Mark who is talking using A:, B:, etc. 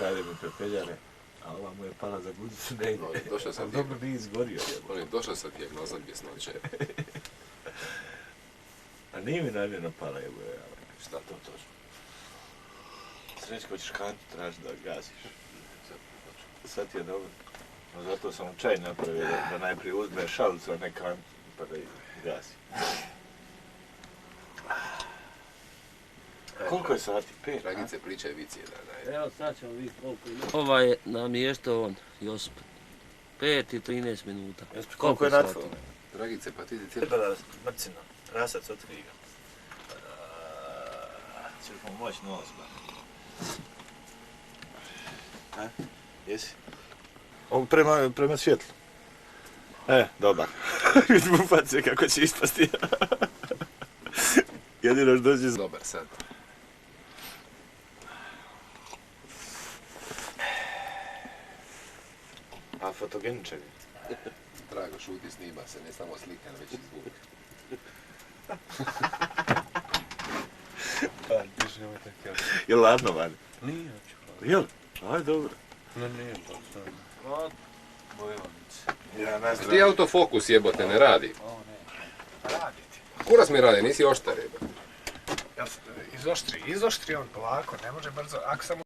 A: kralje mi pepeljare, a ova mu je pala za guzicu negdje. Ali dobro nije izgorio.
B: On je došao sa dijagnozom bjesnoće.
A: A nije mi namjerno pala, jebo je.
B: Šta to točno?
A: Srećko, hoćeš kantu tražiti da gasiš. Sad ti je dobro. No, zato sam čaj napravio da najprije uzme šalicu, a ne kantu, pa da gasi. Koliko je sati? 5?
B: Dragice, pričaj vici jedan.
C: Evo sad ćemo vidjeti koliko ima. Ovaj namještao on, Josip. 5 i 13 minuta.
A: Josip, koliko je natvrlo?
B: Dragice, pa ti cijeli...
A: Treba da mrcino, rasac otvori ga. Ćeš mu moći nos, ba. A? Jesi? On prema svjetlu. Dobar. Vidim u face kako će ispasti. Jedino što dođe...
B: Dobar sad.
A: A fotogeničan je.
B: Drago, šuti, snima se, ne samo slika, već i zvuk.
D: Tiši, nemoj tako jako.
A: Jel ladno, Vani?
D: Nije, oču.
A: Jel? Aj, dobro.
D: Nije to sve. Bojovnice.
A: Ja ne
B: Ti autofokus jebote ne radi.
D: O, ne. Radi ti.
B: Kuras mi radi, nisi oštar jebote.
D: Izoštri on polako, ne može brzo. Ako samo